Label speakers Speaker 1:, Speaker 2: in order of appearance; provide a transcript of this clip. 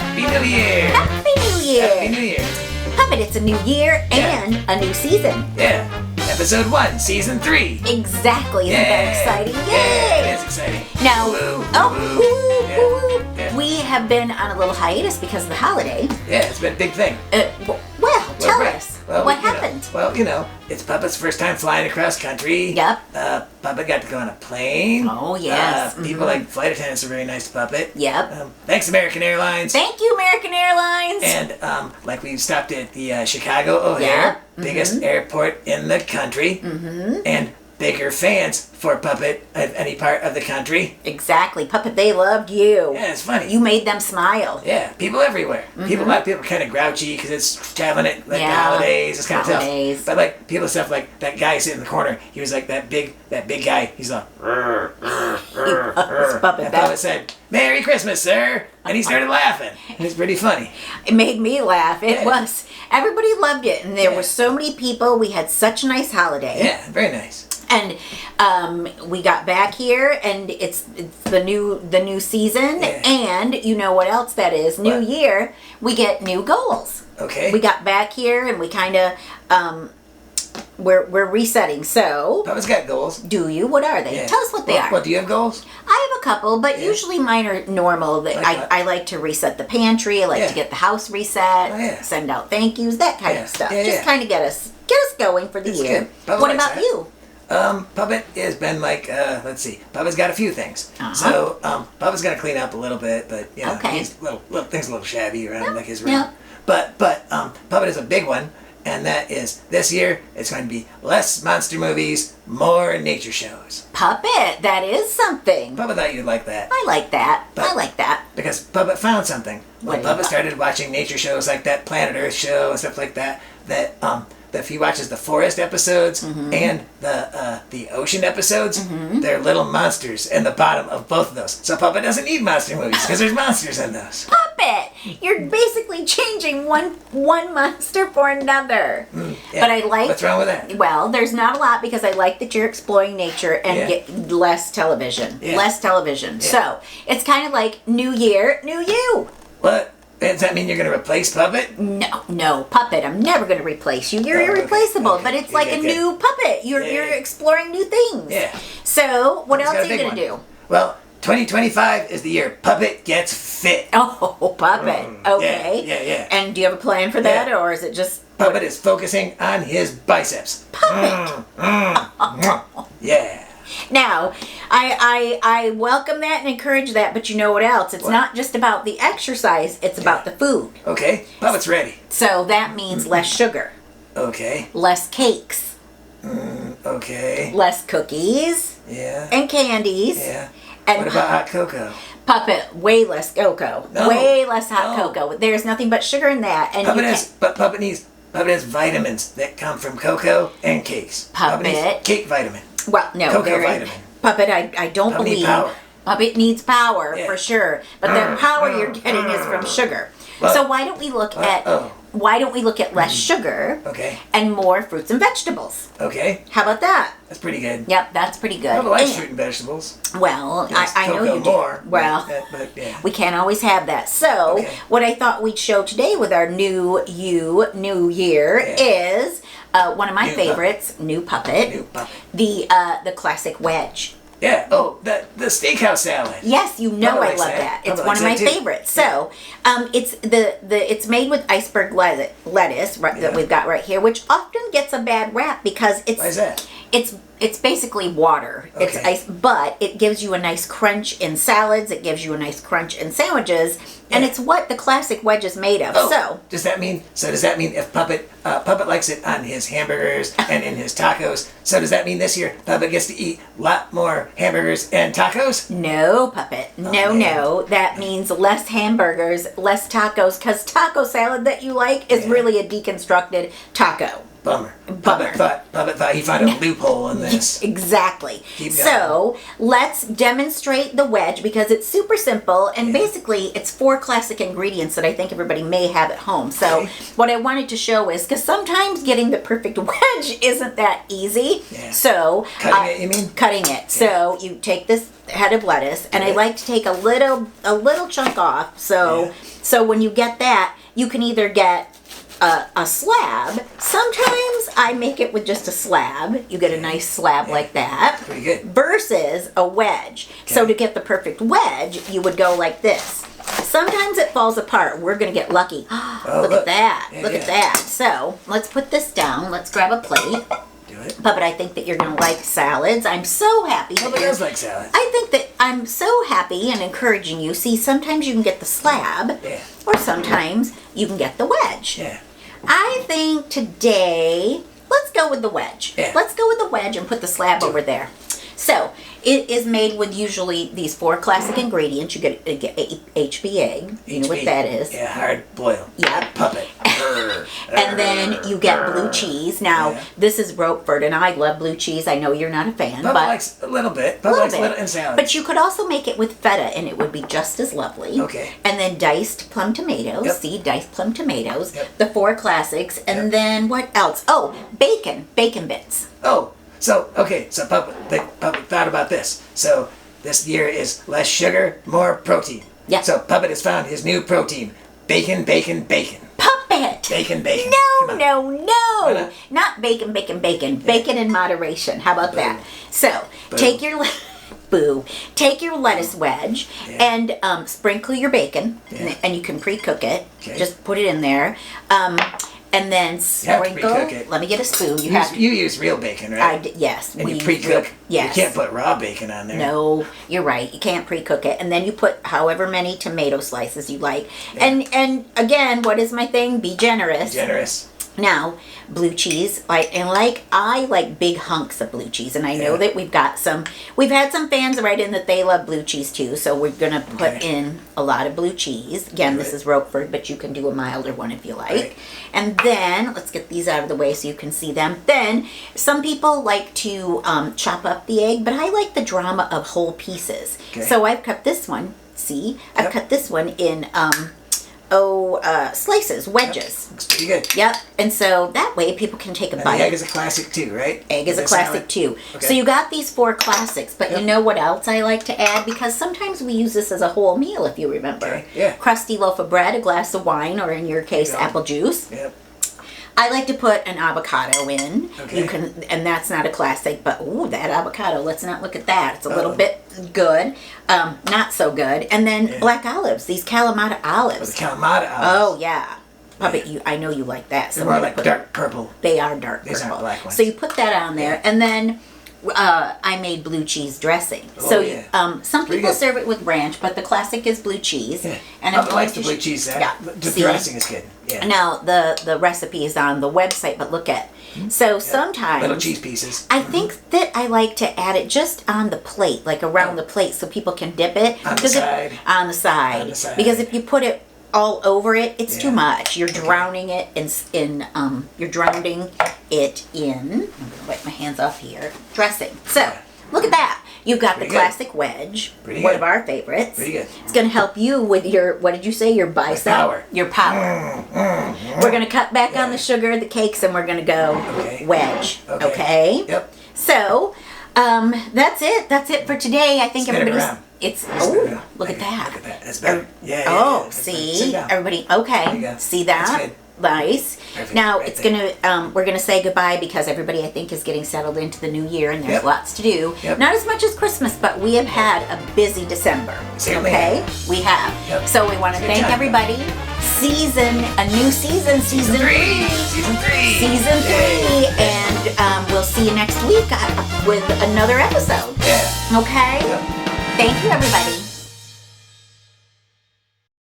Speaker 1: Happy New Year!
Speaker 2: Happy New Year!
Speaker 1: Happy New Year!
Speaker 2: Puppet, it's a new year and a new season.
Speaker 1: Yeah. Episode 1, Season 3.
Speaker 2: Exactly. Isn't that exciting? Yay!
Speaker 1: Yeah, it is exciting.
Speaker 2: Now,
Speaker 1: Yeah.
Speaker 2: we have been on a little hiatus because of the holiday.
Speaker 1: Yeah, it's been a big thing.
Speaker 2: Tell us. What happened?
Speaker 1: It's Puppet's first time flying across country.
Speaker 2: Yep.
Speaker 1: Puppet got to go on a plane.
Speaker 2: Oh, yes.
Speaker 1: People like flight attendants are very nice to Puppet.
Speaker 2: Yep.
Speaker 1: Thanks, American Airlines.
Speaker 2: Thank you, American Airlines.
Speaker 1: And we stopped at the Chicago O'Hare, biggest airport in the country, and bigger fans for Puppet at any part of the country.
Speaker 2: Exactly. Puppet, they loved you.
Speaker 1: Yeah, it's funny.
Speaker 2: You made them smile.
Speaker 1: Yeah, people everywhere. A lot of people are kind of grouchy because it's traveling at the holidays. It's kind of tough. But people stuff like that guy sitting in the corner. He was like that big guy. He's like,
Speaker 2: Puppet,
Speaker 1: and Puppet said, "Merry Christmas, sir," and he started laughing. It was pretty funny.
Speaker 2: It made me laugh. It was. Everybody loved it, and there were so many people. We had such a nice holiday.
Speaker 1: Yeah, very nice.
Speaker 2: And we got back here, and it's the new season, and you know what else that is? New year, we get new goals.
Speaker 1: Okay.
Speaker 2: We got back here, and we kind of we're resetting. So
Speaker 1: Puppet's got goals.
Speaker 2: Do you? What are they?
Speaker 1: Yeah.
Speaker 2: Tell us what they are.
Speaker 1: What, do you have goals?
Speaker 2: I have a couple, but usually mine are normal. I like to reset the pantry. I like to get the house reset. Send out thank yous, that kind of stuff. Just kind of get us going for the year. What about you?
Speaker 1: Puppet has been let's see. Puppet's got a few things. So, Puppet's got to clean up a little bit, but he's little things a little shabby around his room. But Puppet is a big one, and that is this year. It's going to be less monster movies, more nature shows.
Speaker 2: Puppet, that is something.
Speaker 1: Puppet thought you'd like that.
Speaker 2: I like that. I like that
Speaker 1: because Puppet found something when Puppet started watching nature shows like that Planet Earth show and stuff like that. That if he watches the forest episodes and the ocean episodes, they're little monsters in the bottom of both of those. So Puppet doesn't need monster movies because there's monsters in those.
Speaker 2: Puppet, you're basically changing one monster for another. But I like.
Speaker 1: What's wrong with that?
Speaker 2: Well, there's not a lot because I like that you're exploring nature and get less television. Less television. So it's kind of like new year, new you.
Speaker 1: What? Does that mean you're going to replace Puppet?
Speaker 2: No, Puppet. I'm never going to replace you. You're irreplaceable. Okay. But it's like a new Puppet. You're exploring new things. Yeah. So what else are you going to do?
Speaker 1: Well, 2025 is the year Puppet gets fit.
Speaker 2: Oh, Puppet. Okay.
Speaker 1: Yeah.
Speaker 2: And do you have a plan for that, or is it just
Speaker 1: Puppet is focusing on his biceps.
Speaker 2: Puppet.
Speaker 1: Yeah.
Speaker 2: Now, I welcome that and encourage that, but you know what else? It's not just about the exercise, it's about the food.
Speaker 1: Okay, Puppet's ready.
Speaker 2: So that means less sugar.
Speaker 1: Okay.
Speaker 2: Less cakes.
Speaker 1: Okay.
Speaker 2: Less cookies.
Speaker 1: Yeah.
Speaker 2: And candies.
Speaker 1: Yeah.
Speaker 2: And
Speaker 1: what about hot cocoa?
Speaker 2: Puppet, way less cocoa.
Speaker 1: No.
Speaker 2: Way less hot cocoa. There's nothing but sugar in that. And
Speaker 1: Puppet has vitamins that come from cocoa and cakes.
Speaker 2: Puppet
Speaker 1: needs cake vitamin.
Speaker 2: Well, no.
Speaker 1: Cocoa vitamin.
Speaker 2: Puppet, I don't believe.
Speaker 1: Power.
Speaker 2: Puppet needs power for sure, but the power you're getting is from sugar. Well, so why don't we look at less sugar and more fruits and vegetables?
Speaker 1: Okay.
Speaker 2: How about that?
Speaker 1: That's pretty good.
Speaker 2: Yep, that's pretty good.
Speaker 1: I like fruit and vegetables.
Speaker 2: Well, I know you do.
Speaker 1: More,
Speaker 2: well, we can't always have that. So, what I thought we'd show today with our new year is one of my favorites, new Puppet. The Classic Wedge.
Speaker 1: Yeah. Oh, the steakhouse salad.
Speaker 2: Yes, you know I love that. It's one of my favorites. So, it's made with iceberg lettuce that we've got right here, which often gets a bad rap because it's.
Speaker 1: Why is that?
Speaker 2: It's basically water. Okay. It's ice, but it gives you a nice crunch in salads. It gives you a nice crunch in sandwiches, and it's what the Classic Wedge is made of.
Speaker 1: Oh,
Speaker 2: so
Speaker 1: does that mean if Puppet likes it on his hamburgers and in his tacos? So does that mean this year Puppet gets to eat a lot more hamburgers and tacos?
Speaker 2: No, Puppet. No. That means less hamburgers, less tacos, because taco salad that you like is really a deconstructed taco.
Speaker 1: Bummer. Puppet thought he found a loophole in this.
Speaker 2: Exactly. So let's demonstrate the wedge because it's super simple and basically it's 4 classic ingredients that I think everybody may have at home. So what I wanted to show is because sometimes getting the perfect wedge isn't that easy.
Speaker 1: Yeah.
Speaker 2: So
Speaker 1: cutting it, you mean?
Speaker 2: Cutting it. Yeah. So you take this head of lettuce and I like to take a little chunk off. So when you get that, you can either get a slab. Sometimes I make it with just a slab. You get a nice slab like that.
Speaker 1: Pretty good.
Speaker 2: Versus a wedge. Okay. So to get the perfect wedge, you would go like this. Sometimes it falls apart. We're going to get lucky. Look at that. Look at that. So let's put this down. Let's grab a plate.
Speaker 1: Do it.
Speaker 2: But I think that you're going to like salads. I'm so happy.
Speaker 1: Puppet does like salads.
Speaker 2: I think that I'm so happy and encouraging you. See, sometimes you can get the slab.
Speaker 1: Yeah.
Speaker 2: Or sometimes you can get the wedge.
Speaker 1: Yeah.
Speaker 2: I think today, let's go with the wedge.
Speaker 1: Yeah.
Speaker 2: Let's go with the wedge and put the slab over there. So, it is made with usually these 4 classic ingredients. You get HB egg. You know what that is.
Speaker 1: Yeah, hard boiled.
Speaker 2: Yep.
Speaker 1: Puppet.
Speaker 2: And then you get blue cheese. Now, this is Roquefort, and I love blue cheese. I know you're not a fan.
Speaker 1: Puppet likes a little bit. Puppet likes a little in salad.
Speaker 2: But you could also make it with feta, and it would be just as lovely.
Speaker 1: Okay.
Speaker 2: And then diced plum tomatoes.
Speaker 1: Yep.
Speaker 2: See, diced plum tomatoes.
Speaker 1: Yep.
Speaker 2: The 4 classics. And then what else? Oh, bacon. Bacon bits.
Speaker 1: Oh, so Puppet thought about this. So this year is less sugar, more protein.
Speaker 2: Yeah.
Speaker 1: So Puppet has found his new protein. Bacon, bacon, bacon.
Speaker 2: Puppet!
Speaker 1: Bacon, bacon.
Speaker 2: No. Not bacon, bacon, bacon. Yeah. Bacon in moderation. How about that? So, take your... Take your lettuce wedge and sprinkle your bacon, and you can pre-cook it. Okay. Just put it in there. And then sprinkle. Let me get a spoon.
Speaker 1: You use real bacon, right?
Speaker 2: Yes.
Speaker 1: And you pre-cook.
Speaker 2: Yes.
Speaker 1: You can't put raw bacon on there.
Speaker 2: No, you're right. You can't pre-cook it. And then you put however many tomato slices you like. Yeah. And again, what is my thing? Be generous. Now, blue cheese, I like big hunks of blue cheese, and I know that we've had some fans write in that they love blue cheese too, so we're gonna put in a lot of blue cheese. Again, this is Roquefort, but you can do a milder one if you like. Right. And then, let's get these out of the way so you can see them. Then, some people like to chop up the egg, but I like the drama of whole pieces. Okay. So I've cut this one, see? I've cut this one in... slices, wedges.
Speaker 1: Looks pretty good.
Speaker 2: Yep. And so that way people can take a bite.
Speaker 1: The egg is a classic too, right?
Speaker 2: Egg is a classic too. Okay. So you got these 4 classics, but you know what else I like to add? Because sometimes we use this as a whole meal, if you remember.
Speaker 1: Okay. Yeah.
Speaker 2: Crusty loaf of bread, a glass of wine, or in your case, apple juice.
Speaker 1: Yep.
Speaker 2: I like to put an avocado in.
Speaker 1: Okay.
Speaker 2: You can, and that's not a classic, but that avocado, let's not look at that. It's a little bit good, not so good. And then black olives, these Kalamata olives.
Speaker 1: The Kalamata olives.
Speaker 2: Oh, yeah. Puppet, I know you like that. So
Speaker 1: they're more like dark purple.
Speaker 2: They are dark purple.
Speaker 1: These aren't black ones.
Speaker 2: So you put that on there, and then I made blue cheese dressing. Some people serve it with ranch, but the classic is blue cheese. Yeah.
Speaker 1: And I like the blue cheese. The dressing is good. Yeah.
Speaker 2: Now the recipe is on the website, but look at. So sometimes
Speaker 1: little cheese pieces.
Speaker 2: I think that I like to add it just on the plate, like around the plate, so people can dip it
Speaker 1: on the side.
Speaker 2: On the side. Because if you put it all over it, it's too much. You're drowning it in you're drowning it in. I'm gonna wipe my hands off here. Dressing. So look at that. You've got the classic wedge, one of our favorites.
Speaker 1: Pretty good.
Speaker 2: It's going to help you with your, what did you say, your bicep?
Speaker 1: Power.
Speaker 2: Your power. We're going to cut back on the sugar, the cakes, and we're going to go wedge. Okay?
Speaker 1: Yep.
Speaker 2: So, that's it. That's it for today. I think everybody's... Look at that.
Speaker 1: Look at that. That's better. Yeah.
Speaker 2: See? Everybody, okay. See that?
Speaker 1: That's good.
Speaker 2: Nice.
Speaker 1: Perfect.
Speaker 2: Now it's we're gonna say goodbye because everybody I think is getting settled into the new year and there's lots to do.
Speaker 1: Yep.
Speaker 2: Not as much as Christmas, but we have had a busy December. Okay, we have. Yep. So we want to thank everybody. A new season, season 3. Season 3, and we'll see you next week with another episode.
Speaker 1: Yeah.
Speaker 2: Okay.
Speaker 1: Yep.
Speaker 2: Thank you, everybody.